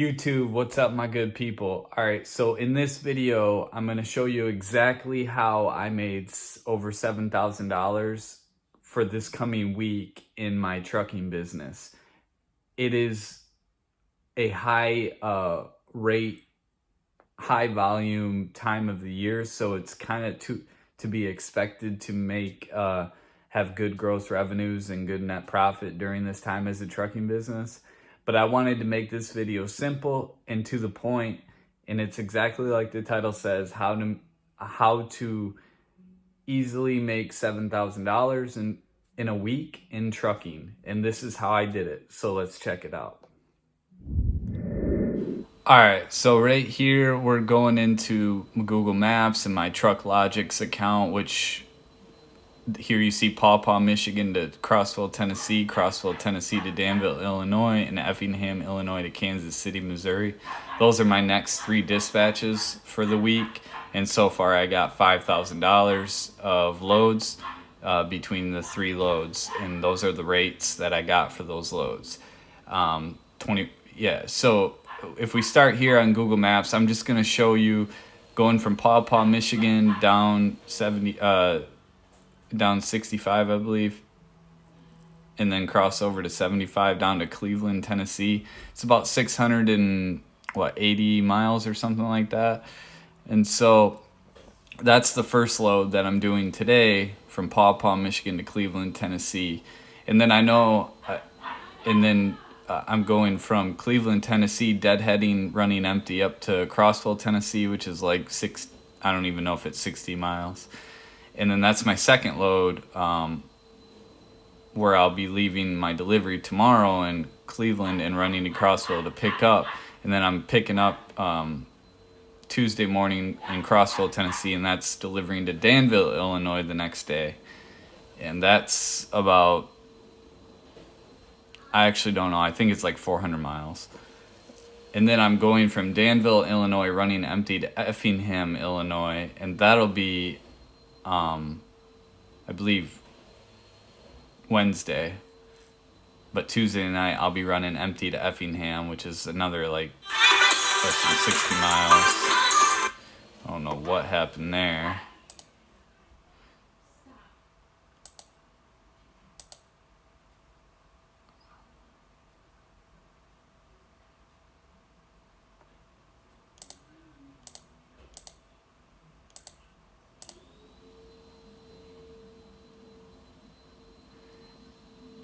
YouTube, what's up my good people? All right, so in this video, I'm gonna show you exactly how I made over $7,000 for this coming week in my trucking business. It is a high rate, high volume time of the year, so it's kind of to be expected to make have good gross revenues and good net profit during this time as a trucking business. But I wanted to make this video simple and to the point, and it's exactly like the title says, how to easily make $7,000 in a week in trucking. And this is how I did it. So let's check it out. All right, so right here we're going into Google Maps and my TruckLogix account, which here you see Paw Paw, Michigan to Crossville, Tennessee, Crossville, Tennessee to Danville, Illinois, and Effingham, Illinois to Kansas City, Missouri. Those are my next 3 dispatches for the week, and so far I got $5,000 of loads between the 3 loads, and those are the rates that I got for those loads. So if we start here on Google Maps, I'm just going to show you going from Paw Paw, Michigan down 65, I believe, and then cross over to 75 down to Cleveland, Tennessee. It's about 680 miles or something like that. And so that's the first load that I'm doing today from Paw Paw, Michigan to Cleveland, Tennessee. And then I'm going from Cleveland, Tennessee, deadheading, running empty up to Crossville, Tennessee, which is like I don't even know if it's 60 miles. And then that's my second load, where I'll be leaving my delivery tomorrow in Cleveland and running to Crossville to pick up. And then I'm picking up Tuesday morning in Crossville, Tennessee, and that's delivering to Danville, Illinois the next day. And that's about, I actually don't know, I think it's like 400 miles. And then I'm going from Danville, Illinois, running empty to Effingham, Illinois, and that'll be, I believe, Wednesday. But Tuesday night, I'll be running empty to Effingham, which is another like less than 60 miles. I don't know what happened there.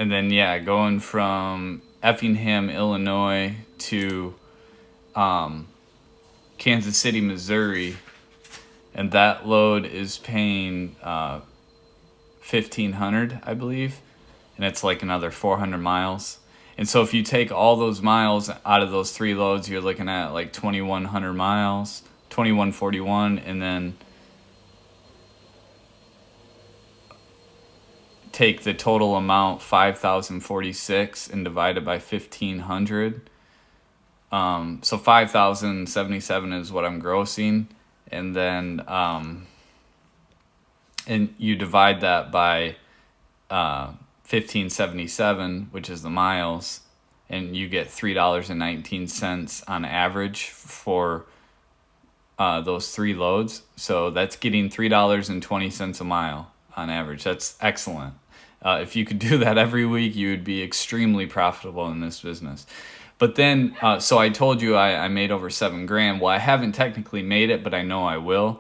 And then, going from Effingham, Illinois to Kansas City, Missouri. And that load is paying $1,500, I believe. And it's like another 400 miles. And so if you take all those miles out of those 3 loads, you're looking at like 2,100 miles, 2,141, and then take the total amount, 5,046, and divide it by 1,500. So 5,077 is what I'm grossing, and then and you divide that by 1,577, which is the miles, and you get $3.19 on average for those 3 loads. So that's getting $3.20 a mile on average. That's excellent. If you could do that every week, you would be extremely profitable in this business. But then, so I told you I made over $7,000. Well, I haven't technically made it, but I know I will.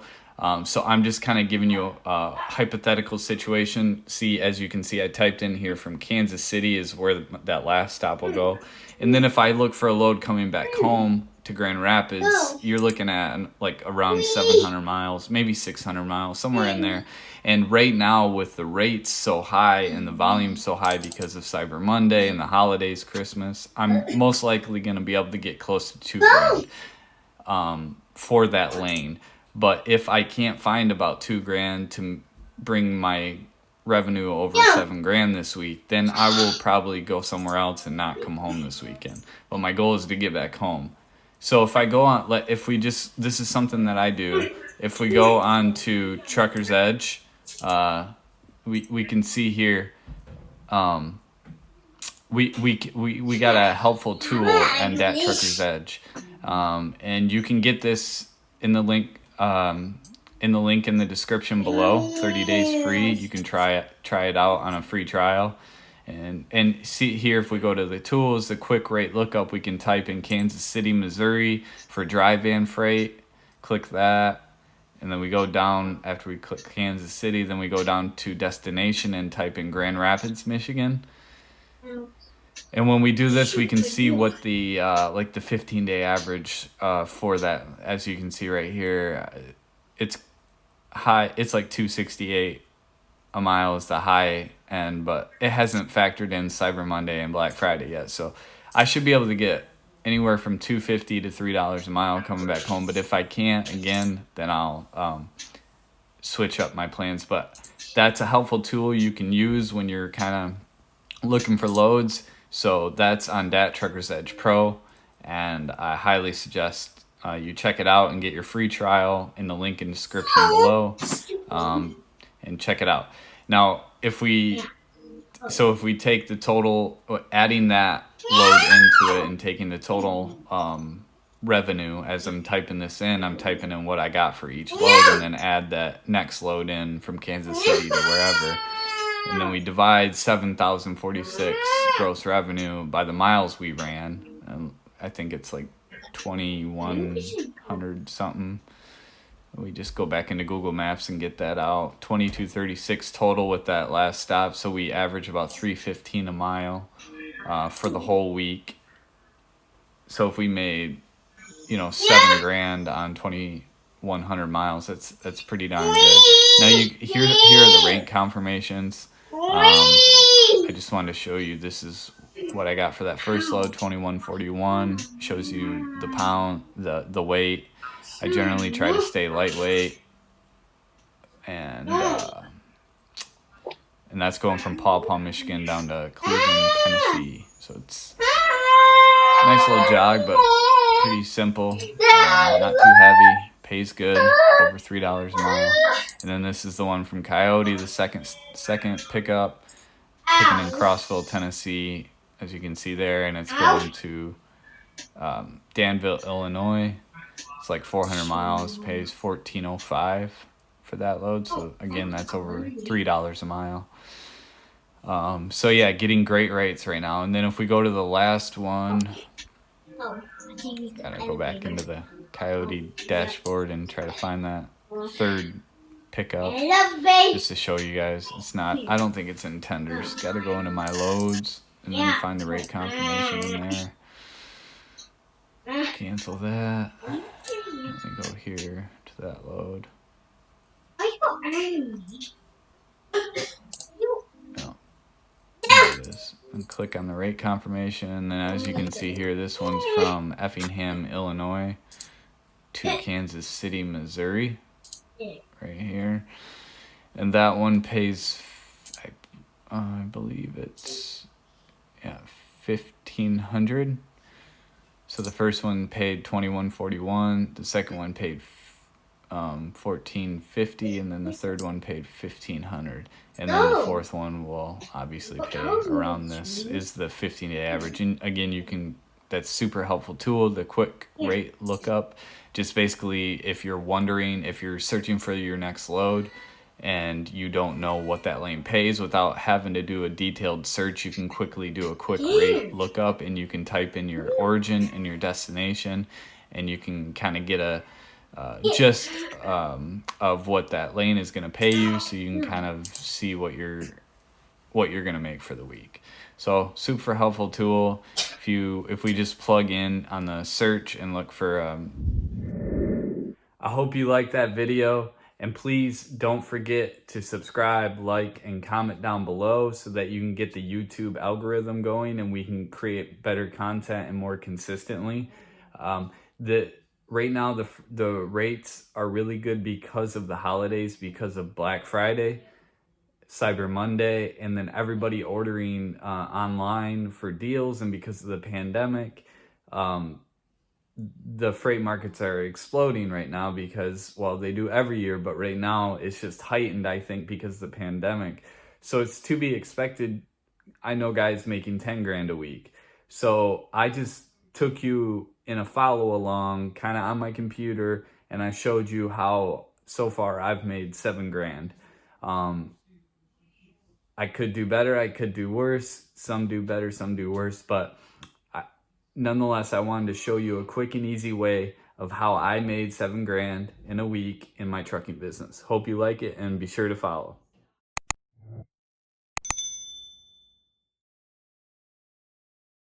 So I'm just kind of giving you a hypothetical situation. See, as you can see, I typed in here from Kansas City is where that last stop will go. And then if I look for a load coming back home to Grand Rapids, you're looking at like around 700 miles, maybe 600 miles, somewhere in there. And right now, with the rates so high and the volume so high because of Cyber Monday and the holidays, Christmas, I'm most likely going to be able to get close to $2,000 for that lane. But if I can't find about $2,000 to bring my revenue over $7,000 this week, then I will probably go somewhere else and not come home this weekend. But my goal is to get back home. So if I go on, this is something that I do. If we go on to Truckers Edge, we can see here we got a helpful tool on DAT Truckers Edge, and you can get this in the link in the description below. 30 days free. You can try it out on a free trial, and see here, if we go to the tools, the quick rate lookup, we can type in Kansas City, Missouri for dry van freight. Click that. And then we go down, after we click Kansas City, then we go down to destination and type in Grand Rapids, Michigan. And when we do this, we can see what the like the 15-day average for that. As you can see right here, it's high. It's like 268 a mile is the high end, but it hasn't factored in Cyber Monday and Black Friday yet. So I should be able to get anywhere from $2.50 to $3 a mile coming back home. But if I can't, again, then I'll switch up my plans. But that's a helpful tool you can use when you're kind of looking for loads. So that's on DAT Truckers Edge Pro, and I highly suggest you check it out and get your free trial in the link in the description below, and check it out. Now, if we take the total, adding that load into it and taking the total revenue, as I'm typing this in, I'm typing in what I got for each load, and then add that next load in from Kansas City to wherever. And then we divide 7,046 gross revenue by the miles we ran. And I think it's like 2,100 something. We just go back into Google Maps and get that out. 2236 total with that last stop. So we average about 315 a mile for the whole week. So if we made, $7,000 on 2,100 miles, that's pretty darn good. Now here are the rate confirmations. I just wanted to show you, this is what I got for that first load, 2141. Shows you the pound, the weight. I generally try to stay lightweight, and that's going from Paw Paw, Michigan down to Cleveland, Tennessee. So it's a nice little jog, but pretty simple, not too heavy, pays good, over $3 a mile. And then this is the one from Coyote, the second pickup, picking in Crossville, Tennessee, as you can see there, and it's going to Danville, Illinois. It's like 400 miles, pays $14.05 for that load. So again, that's over $3 a mile. So yeah, getting great rates right now. And then if we go to the last one, gotta go back into the Coyote dashboard and try to find that third pickup, just to show you guys. It's not, I don't think it's in tenders. Gotta go into my loads and then find the rate confirmation in there. Cancel that. Let me go here to that load. Oh, there it is. And click on the rate confirmation. And then as you can see here, this one's from Effingham, Illinois to Kansas City, Missouri. Right here. And that one pays, I believe it's, $1,500. So the first one paid $21.41, the second one paid $14.50, and then the third one paid $1,500. And then the fourth one will obviously pay around this, is the 15-day average. And again, that's super helpful tool, the quick rate lookup. Just basically, if you're wondering, if you're searching for your next load and you don't know what that lane pays, without having to do a detailed search, you can quickly do a quick rate lookup, and you can type in your origin and your destination, and you can kind of get a gist of what that lane is going to pay you, so you can kind of see what you're going to make for the week. So super helpful tool. If we just plug in on the search and look for I hope you liked that video, and please don't forget to subscribe, like, and comment down below so that you can get the YouTube algorithm going and we can create better content and more consistently. Right now, the rates are really good because of the holidays, because of Black Friday, Cyber Monday, and then everybody ordering online for deals, and because of the pandemic, the freight markets are exploding right now because, well, they do every year, but right now it's just heightened, I think, because of the pandemic. So it's to be expected I know guys making 10 grand a week. So I just took you in a follow along kind of on my computer, and I showed you how so far I've made 7 grand. I could do better, I could do worse. Some do better, some do worse, but nonetheless, I wanted to show you a quick and easy way of how I made 7 grand in a week in my trucking business. Hope you like it, and be sure to follow.